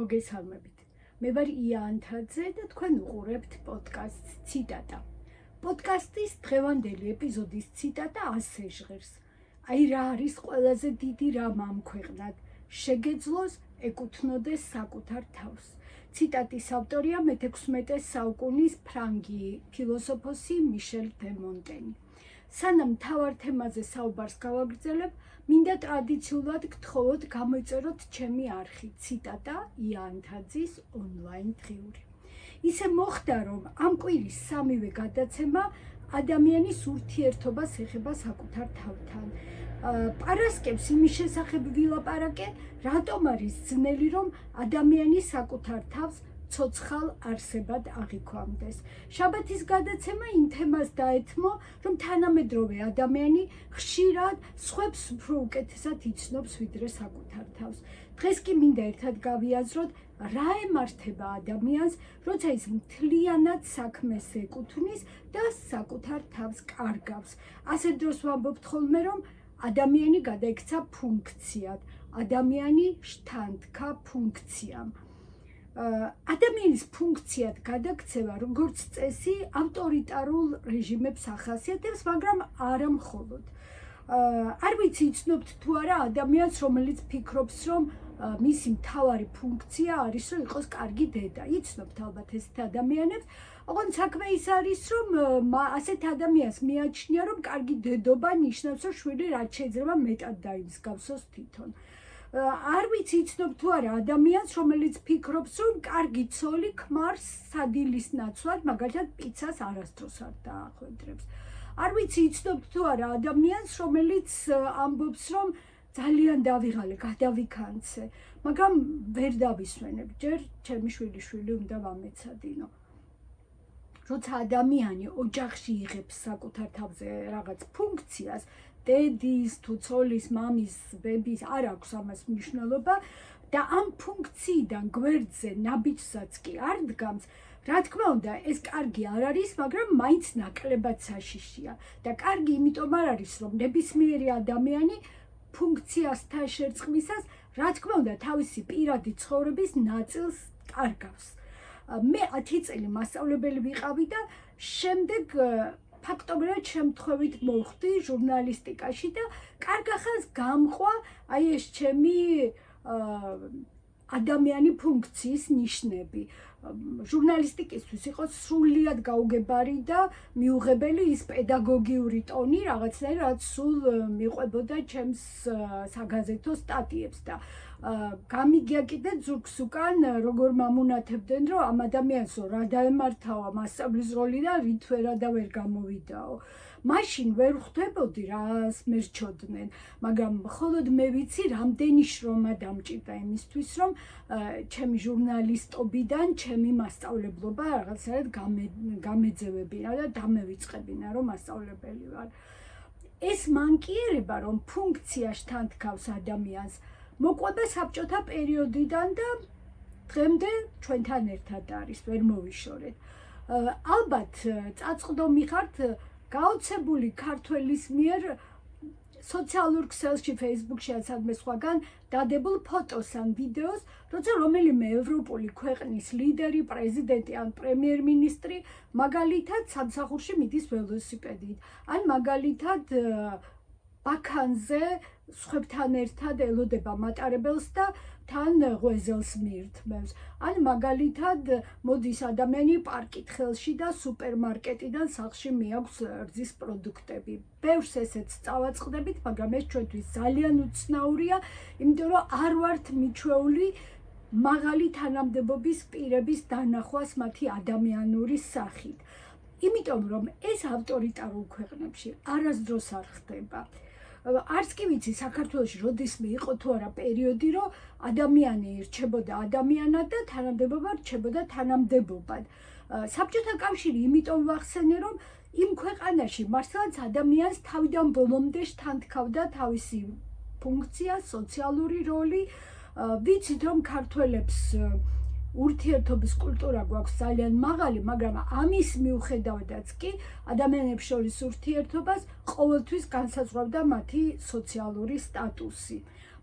მოგესალმებით. მე ვარ ია ანთაძე და თქვენ უყურებთ პოდკასტს ციტატა. პოდკასტის დღევანდელი ეპიზოდის ციტატა ასე ჟღერს. აი რა არის ყველაზე დიდი რამ ამ ქვეყნად, შეგეძლოს ეკუთვნოდეს საკუთარ თავს. ციტატის ავტორია მე-16 საუკუნის ფრანგი ფილოსოფოსი მიშელ დე მონტენი. სანამ მთავარ თემაზე საუბარს გავაგრძელებ, მინდა ტრადიციულად გთხოვოთ გამოიწეროთ ჩემი არხი ციტატა ია ანთაძის ონლაინ დღიური. ისე მოხდა, რომ ამ კვირის სამივე გადაცემა ადამიანის ურთიერთობას ეხება საკუთარ თავთან. პარასკევს იმის შესახებ ვილაპარაკე, რატომ არის ძნელი, რომ ადამიანი საკუთარ თავს ცოცხალ არსებად აღიქვამდეს. შაბათის გადაცემა იმ თემას დაეთმო, რომ თანამედროვე ადამიანი ხშირად სხვებს უფრო უკეთესად იცნობს, ვიდრე საკუთარ თავს. დღეს კი მინდა ერთად გავიაზროთ, რა ემართება ადამიანს, როცა ის მთლიანად საქმეს ეკუთვნის და საკუთარ თავს კარგავს. ასე დროს ვამბობთ ხოლმე, რომ ადამიანი გადაიქცა ფუნქციად, ადამიანი შთანთქა ფუნქციამ. ადამიანის ფუნქციად გადაქცევა, როგორც წესი, ავტორიტარულ რეჟიმებს ახასიათებს, მაგრამ არა მხოლოდ. არ ვიცი, იცნობთ თუ არა ადამიანს, რომელიც ფიქრობს, რომ მისი მთავარი ფუნქცია არის, რომ იყოს კარგი დედა. იცნობთ ალბათ ესეთ ადამიანებს. ოღონდ საქმე ის არის, რომ ასეთ ადამიანს მიაჩნია, რომ კარგი დედობა ნიშნავს, რომ შვილი რაც შეიძლება მეტად დაიმსგავსოს თვითონ. არ ვიცი, იცნობ თუ არა ადამიანს, რომელიც ფიქრობს, რომ კარგი ცოლი ქმარს სადილის ნაცვლად, მაგალითად პიცას არასდროს არ დაახვედრებს. არ ვიცი, იცნობ თუ არა ადამიანს, რომელიც ამბობს, რომ ძალიან დავიღალე, გადავიქანცე, მაგრამ ვერ დავისვენებ, ჯერ ჩემი შვილი უნდა ვამეცადინო. როცა ადამიანი ოჯახში იღებს საკუთარ თავზე რაღაც ფუნქციას, დედის, თუ ცოლის, მამის, ბების, არ აქვს ამას მნიშვნელობა და ამ ფუნქციიდან გვერდზე ნაბიჯსაც კი არ დგამს, რა თქმა უნდა, ეს კარგი არ არის, მაგრამ მაინც ნაკლებად საშიშია და კარგი იმიტომ არ არის, რომ ნებისმიერი ადამიანი ფუნქციასთან შერწყმისას, რა თქმა უნდა, თავისი პირადი ცხოვრების ნაწილს კარგავს. მე 10 წელი მასწავლებელი ვიყავი და შემდეგ ფაქტობრივად შემთხვევით მოვხდი ჟურნალისტიკაში და კარგახანს გამყვა აი ეს ჩემი ადამიანი ფუნქციის ნიშნები. ჟურნალისტიკისთვის იყო სრულიად გაუგებარი და მიუღებელი ის პედაგოგიური ტონი, რაღაცნაირად, რაც სულ მიყვებოდა ჩემს საგაზეთო სტატიებს და გამიგია კიდე ძურქს უკან, როგორ მამუნათებდნენ, რომ ამ ადამიანს რა დაემართავა მასწავლის როლი და რით ვერ გამოვიდაო. მაშინ ვერ ხვდებოდი რას მერჩოდნენ, მაგრამ მხოლოდ მე ვიცი, რამდენი შრომა დამჭირდა იმისთვის, რომ ჩემი ჟურნალისტობიდან ჩემი მასწავლებლობა რაღაცნაირად გამეძევებინა და დამევიწყებინა, რომ მასწავლებელი ვარ. ეს მანკიერება, რომ ფუნქცია შთანთქავს ადამიანს, მოყვება საბჭოთა პერიოდიდან და დღემდე ჩვენთან ერთად არის, ვერ მოვიშორეთ. ალბათ წაწყდომი ხართ გაოცებული ქართველის მიერ სოციალურ ქსელში, Facebook-ში ან სადმე სხვაგან დადებულ ფოტოს ან ვიდეოს, როცა რომელიმე ევროპული ქვეყნის ლიდერი, პრეზიდენტი ან პრემიერ-მინისტრი მაგალითად სამსახურში მიდის ველოსიპედით, ან მაგალითად ბაქანზე სხვებთან ერთად ელოდება მატარებელს და თან ღვეზელს მიირთმევს. ან მაგალითად მოდის ადამიანი პარკით ხელში და სუპერმარკეტიდან სახლში მიაქვს რძის პროდუქტები. ბევრს ესეც წავაწყდებით, მაგრამ ეს ჩვენთვის ძალიან უცნაურია, იმიტომ რომ არ ვართ მიჩვეული მაღალი თანამდებობის პირების დანახვას მათი ადამიანური სახით. იმიტომ რომ ეს ავტორიტარულ ქვეყნებში არასდროს არ ხდება. არც კი ვიცი საქართველოში როდისმე იყო თუ არა პერიოდი, რომ ადამიანი რჩებოდა ადამიანად და თანამდებობა რჩებოდა თანამდებობად. საბჭოთა კავშირი იმიტომ ვახსენე, რომ იმ ქვეყანაში მართლაც ადამიანს თავიდან ბოლომდე შთანთქავდა თავისი ფუნქცია, სოციალური როლი. ვიცით, რომ ქართველებს ურთიერთობის კულტურა გვაქვს ძალიან მაღალი, მაგრამ ამის მიუხედავადაც კი ადამიანებს შორის ურთიერთობას ყოველთვის განსაზღვრავდა მათი სოციალური სტატუსი.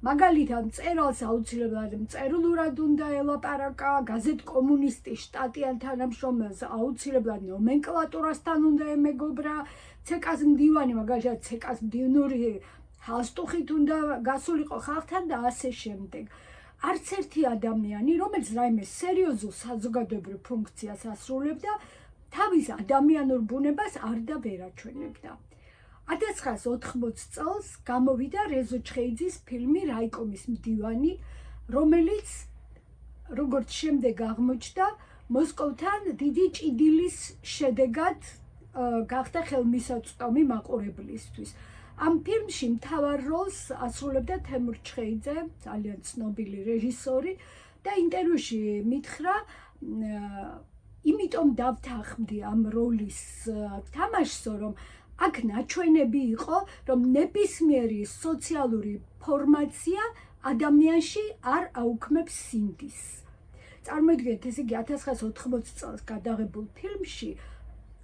მაგალითად მწერალს აუცილებლად მწერლურად უნდა ელაპარაკა, გაზეთ კომუნისტის შტატიან თანამშრომელს აუცილებლად ნომენკლატურასთან უნდა ემეგობრა, ცეკას მდივანი მაგალითად ცეკას მდივნური ჰალსტუხით უნდა გასულიყო ხალხთან და ასე შემდეგ. არც ერთი ადამიანი, რომელიც რაიმე სერიოზულ საზოგადოებრივ ფუნქციას ასრულებდა, თავის ადამიანურ ბუნებას არ და ვერ აჩვენებდა. 1980 წელს გამოვიდა რეზო ჩხეიძის ფილმი რაიკომის მდივანი, რომელიც როგორც შემდეგ აღმოჩნდა, მოსკოვთან დიდი ჭიდილის შედეგად გახდა ხელმისაწვდომი მაყურებლისთვის. ამ ფილმში მთავარ როლს ასრულებდა თემურ ჩხეიძე, ძალიან ცნობილი რეჟისორი და ინტერვიუში მითხრა, იმიტომ დავთანხმდი ამ როლის თამაშსო, რომ აქ ნაჩვენები იყო, რომ ნებისმიერი სოციალური ფორმაცია ადამიანში არ აუქმებს სინდისს. წარმოიდგინეთ, ესე იგი 1980 წელს გადაღებულ ფილმში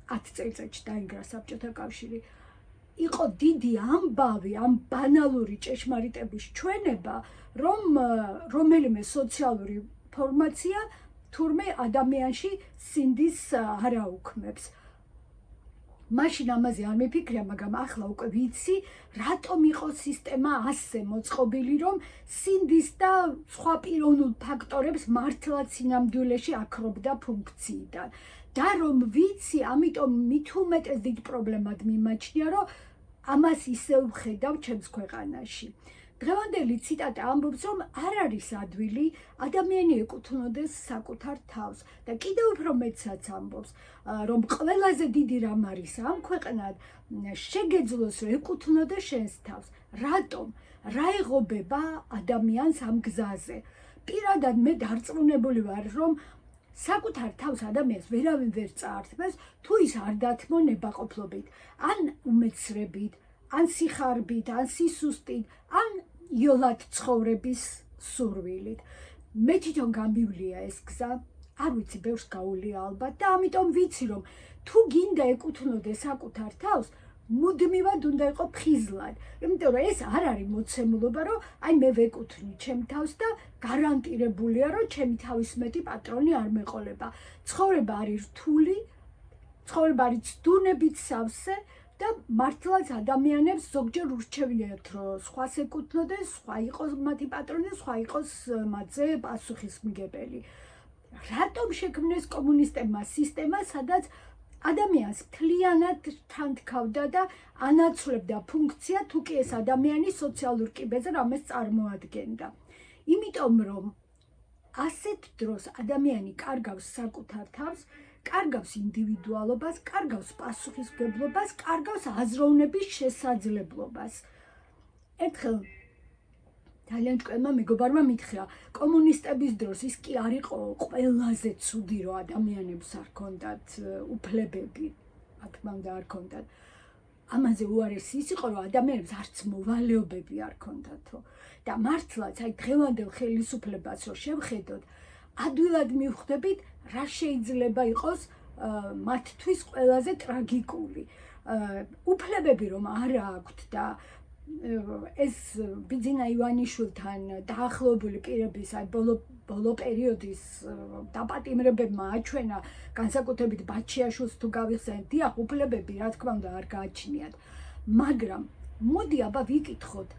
10 წელიწადში დაინგრა საბჭოთა კავშირი, იყო დიდი ამბავი, ამ ბანალური ჭეშმარიტების ჩვენება, რომ რომელიმე სოციალური ფორმაცია თურმე ადამიანში სინდისს არ აუქმებს. მაშინ ამაზე არ მიფიქრია, მაგრამ ახლა უკვე ვიცი, რატომ იყო სისტემა ასე მოწყობილი, რომ სინდის და სხვა პიროვნულ ფაქტორებს მართლაც სინამდვილეში აქრობდა ფუნქციიდან. და რომ ვიცი, ამიტომ მით უმეტეს დიდ პრობლემად მიმაჩნია, რომ ამას ისევ ვხედავ ჩემს ქვეყანაში. დღევანდელი ციტატა ამბობს, რომ არ არის ადვილი ადამიანი ეკუთვნოდეს საკუთარ თავს და კიდევ უფრო მეტსაც ამბობს, რომ ყველაზე დიდი რამ არის ამ ქვეყნად შეგეძლოს რომ ეკუთვნოდეს შენს თავს. რატომ? რა ეღობება ადამიანს ამ გზაზე? პირადად მე დარწმუნებული ვარ, რომ საკუთარ თავს ადამიანს ვერავინ ვერ წაართმევს, თუ ის არ დათმო ნებაყოფლობით, ან უმეცრებით, ან სიხარბით, ან სისუსტით, ან იოლად ცხოვრების სურვილით. მე თვითონ გამივლია ეს გზა, არ ვიცი, ბევრს გაუვლია ალბათ და ამიტომ ვიცი, რომ თუ გინდა ეკუთვნოდე საკუთარ თავს, მუდმივად უნდა იყო ფხიზლად. იმიტომ რომ ეს არ არის მოცემულობა, რომ აი მე ვეკუთვნი ჩემ თავს და გარანტირებულია, რომ ჩემი თავის მეტი პატრონი არ მეყოლება. ცხოვრება არის რთული, ცხოვრება არის ცდუნებით სავსე და მართლაც ადამიანებს ზოგჯერ ურჩევიათ, რომ სხვას ეკუთვნოდეს, სხვა იყოს მათი პატრონი, სხვა იყოს მათზე პასუხისმგებელი. რატომ შექმნეს კომუნისტებმა სისტემა, სადაც ადამიანს მთლიანად თანთქავდა და ანაცვლებდა ფუნქცია, თუ კი ეს ადამიანი სოციალურ კიბეზე რამეს წარმოადგენდა. იმიტომ რომ ასეთ დროს ადამიანი კარგავს საკუთარ თავს, კარგავს ინდივიდუალობას, კარგავს პასუხისმგებლობას, კარგავს აზროვნების შესაძლებლობას. ერთხელ ძალიან ჭკვიანმა მეგობარმა მითხრა, კომუნისტების დროს ის კი არ იყო ყველაზე ცუდი, რომ ადამიანებს არ ჰქონდათ უფლებები, რა თქმა უნდა არ ჰქონდათ. ამაზე უარესი ის იყო, რომ ადამიანებს არც მოვალეობები არ ჰქონდათო. და მართლაც აი დღევანდელ ხელისუფლებას რო შევხედოთ, ადვილად მივხვდებით, რა შეიძლება იყოს მათთვის ყველაზე ტრაგიკული. უფლებები რომ არ აქვთ და ეს ბიძინა ივანიშვილთან დაახლოებული პირების აი ბოლო პერიოდის დაპატიმრებებმა აჩვენა, განსაკუთრებით ბაჩიაშვილს თუ გავიხსენებთ, დიახ, უფლებები რა თქმა უნდა არ გააჩნიათ, მაგრამ მოდი აბა ვიკითხოთ,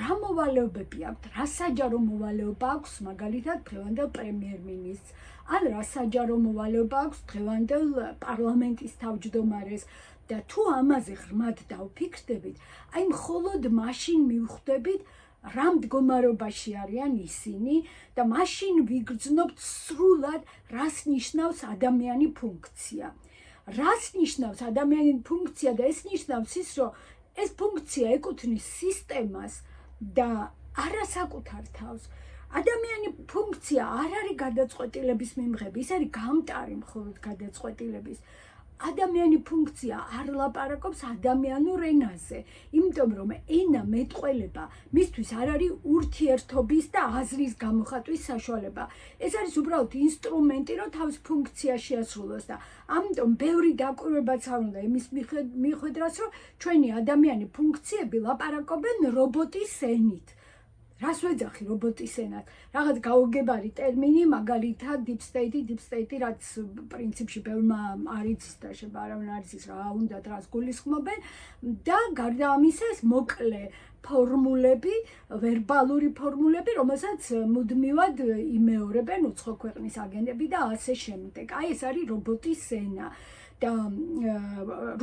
რა მოვალეობები აქვთ, რა საჯარო მოვალეობა აქვს მაგალითად დღევანდელ პრემიერ-მინისტრს, ან რა საჯარო მოვალეობა აქვს დღევანდელ პარლამენტის თავმჯდომარეს. და თუ ამაზე ღრმად დავფიქრდებით, აი მხოლოდ მაშინ მივხვდებით, რა მდგომარეობაში არიან ისინი და მაშინ ვიგრძნობთ სრულად, რას ნიშნავს ადამიანი ფუნქცია. რას ნიშნავს ადამიანი ფუნქცია და ეს ნიშნავს ის, რომ ეს ფუნქცია ეკუთვნის სისტემას და არა საკუთარ თავს. ადამიანი ფუნქცია არ არის გადაწყვეტილების მიმღები, ის არის გამტარი მხოლოდ გადაწყვეტილების. ადამიანი ფუნქცია არ ლაპარაკობს ადამიანურ ენაზე, იმიტომ რომ ენა მეტყველება მისთვის არ არის ურთიერთობის და აზრის გამოხატვის საშუალება. ეს არის უბრალოდ ინსტრუმენტი, რომ თავის ფუნქცია შეასრულოს და ამიტომ ბევრი დაკვირვებაც არ უნდა იმის მიხედვას, რომ ჩვენი ადამიანი ფუნქციები ლაპარაკობენ რობოტის ენით. რას ვეძახი რობოტის ენას? რაღაც გაუგებარი ტერმინი, მაგალითად deep state, რაც პრინციპში ბევრმა არ იცის და შეიძლება არავინ არ იცის რა უნდათ, რას გულისხმობენ და გარდა ამისა ეს მოკლე ფორმულები, ვერბალური ფორმულები, რომელსაც მუდმივად იმეორებენ უცხო ქვეყნის აგენტები და ასე შემდეგ. აი ეს არის რობოტის ენა. და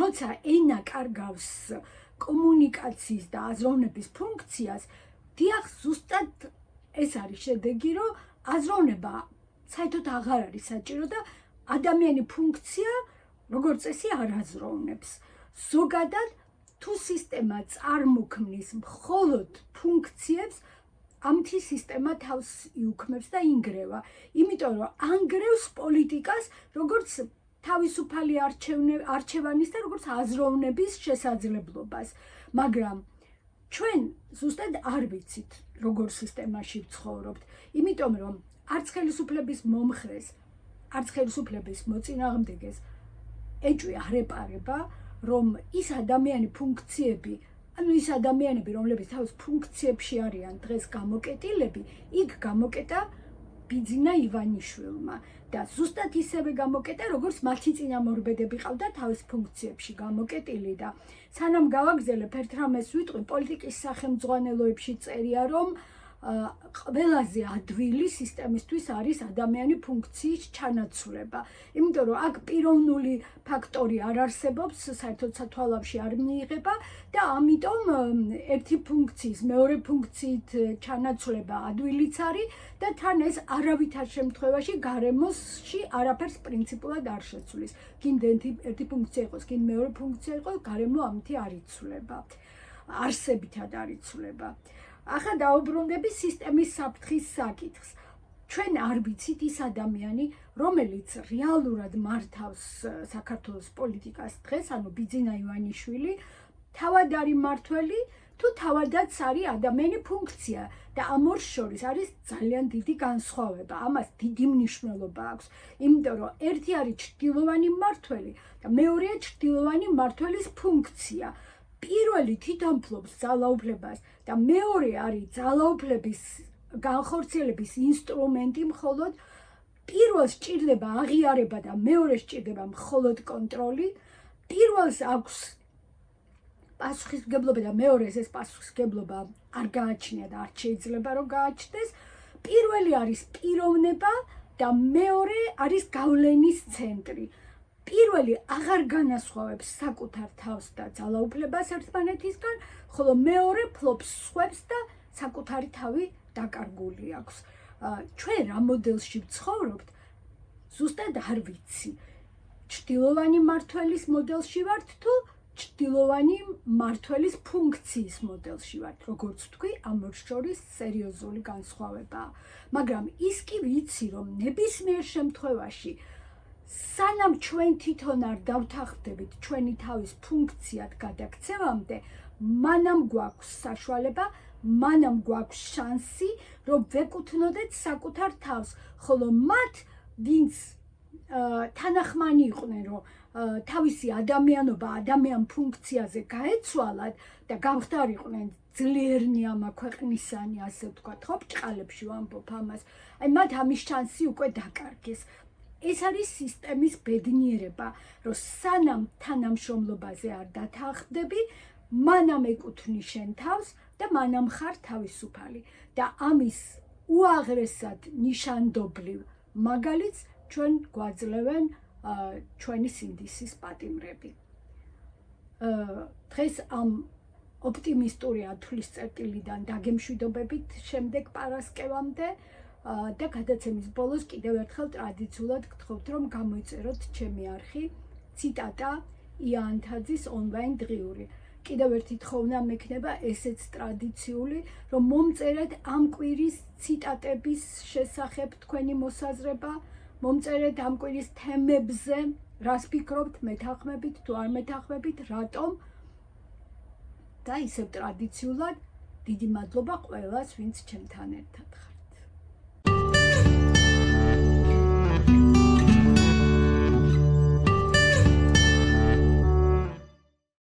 როცა ენა კარგავს კომუნიკაციის და აზროვნების ფუნქციას, დიახ, ზუსტად ეს არის შედეგი, რომ აზროვნება საერთოდ აღარ არის საჭირო და ადამიანი ფუნქცია როგორც წესი არ აზროვნებს. ზოგადად თუ სისტემა წარმოქმნის მხოლოდ ფუნქციებს, ამითი სისტემა თავს იუქმებს და ინგრევა. იმიტომ რომ ანგრევს პოლიტიკას როგორც თავისუფალი არჩევანის და როგორც აზროვნების შესაძლებლობას. მაგრამ ჩვენ ზუსტად არ ვიცით, როგორ სისტემაში ვცხოვრობთ, იმიტომ რომ არც ხელისუფლების მომხრეს, არც ხელისუფლების მოწინააღმდეგეს ეჭვი არ ეპარება, რომ ის ადამიანი ფუნქციები, ანუ ის ადამიანები, რომლებიც თავის ფუნქციებში არიან დღეს გამოკეტილები, იქ გამოკეტა ბიძინა ივანიშვილმა და ზუსტად ისევე გამოკეტა, როგორც მათი წინამორბედები ყავდა თავის ფუნქციებში გამოკეტილი და სანამ გავაგზელებ ერთ რამეს ვიტყვი, პოლიტიკის სახელმძღვანელოებში წერია, რომ ყველაზე ადვილი სისტემისთვის არის ადამიანი ფუნქციის ჩანაცვლება. იმიტომ რომ აქ პიროვნული ფაქტორი არ არსებობს, საერთოდ სათვალავში არ მიიღება და ამიტომ ერთი ფუნქციის მეორე ფუნქციით ჩანაცვლება ადვილიც არის და თან ეს არავითარ შემთხვევაში გარემოში არაფერს პრინციპულად არ შეცვლის. გინდა ერთი ფუნქცია იყოს, გინდა მეორე ფუნქცია იყოს, გარემო ამითი არ იცვლება. არსებითად არ იცვლება. ახლა დაუბრუნდები სისტემის საფრთხის საკითხს. ჩვენ არ ვიცით ის ადამიანი, რომელიც რეალურად მართავს საქართველოს პოლიტიკას დღეს, ანუ ბიძინა ივანიშვილი, თავად არის მმართველი, თუ თავადაც არის ადამიანი ფუნქცია და ამ ორ შორის არის ძალიან დიდი განსხვავება. ამას დიდი მნიშვნელობა აქვს, იმიტომ რომ ერთი არის ჩრდილოვანი მმართველი და მეორეა ჩრდილოვანი მმართველის ფუნქცია. პირველი თვითონ ფლობს ძალაუფლებას და მეორე არის ძალაუფლების განხორციელების ინსტრუმენტი მხოლოდ. პირველს სჭირდება აღიარება და მეორეს სჭირდება მხოლოდ კონტროლი. პირველს აქვს პასუხისმგებლობა და მეორეს ეს პასუხისმგებლობა არ გააჩნია და არ შეიძლება რომ გააჩნდეს. პირველი არის პიროვნება და მეორე არის გავლენის ცენტრი. პირველი აღარ განასხვავებს საკუთარ თავს და ძალაუფლებას ერთმანეთისგან, ხოლო მეორე ფლობს სხვებს და საკუთარი თავი დაკარგული აქვს. ჩვენ რა მოდელში ვცხოვრობთ, ზუსტად არ ვიცი. ჩრდილოვანი მმართველის მოდელში ვართ თუ ჩრდილოვანი მმართველის ფუნქციის მოდელში ვართ, როგორც თქვი, ამ ორ შორის სერიოზული განსხვავებაა. მაგრამ ის კი ვიცი, რომ ნებისმიერ შემთხვევაში სანამ ჩვენ თვითონ არ დავთანხმდებით ჩვენი თავის ფუნქციად გადაქცევამდე, მანამ გვაქვს საშუალება, მანამ გვაქვს შანსი, რომ ვეკუთვნოდეთ საკუთარ თავს, ხოლო მათ, ვინც თანახმანი იყვნენ, რომ თავისი ადამიანობა ადამიან ფუნქციაზე გაეცვალათ და გამხდარიყვნენ ძლიერნი ამა ქვეყნისანი, ასე ვთქვათ, ხო, ბრჭყალებში ვამბობ ამას. აი მათ ამის შანსი უკვე დაკარგეს. ეს არის სისტემის ბედნიერება, რომ სანამ თანამშრომლობაზე არ დათანხმდები, მანამ ეკუთვნის შენ თავს და მანამ ხარ თავისუფალი. და ამის უაღრესად ნიშანდობლივ მაგალითს ჩვენ გვაძლევენ ჩვენი სინდისის პატიმრები. დღეს ამ ოპტიმისტური ათვლის წერტილიდან დაგემშვიდობებით შემდეგ პარასკევამდე და გადაცემის ბოლოს კიდევ ერთხელ ტრადიციულად გთხოვთ, რომ გამოიწეროთ ჩემი არხი ციტატა იანთაძის ონლაინ დღიური. კიდევ ერთი თხოვნა მექნება ესეც ტრადიციული, რომ მომწერეთ ამ კვირის ციტატების შესახებ თქვენი მოსაზრება, მომწერეთ ამ კვირის თემებზე, რას ფიქრობთ, მეთანხმებით თუ არ მეთანხმებით, რატომ და ისევ ტრადიციულად დიდი მადლობა ყველას, ვინც ჩემთან ერთად ხართ.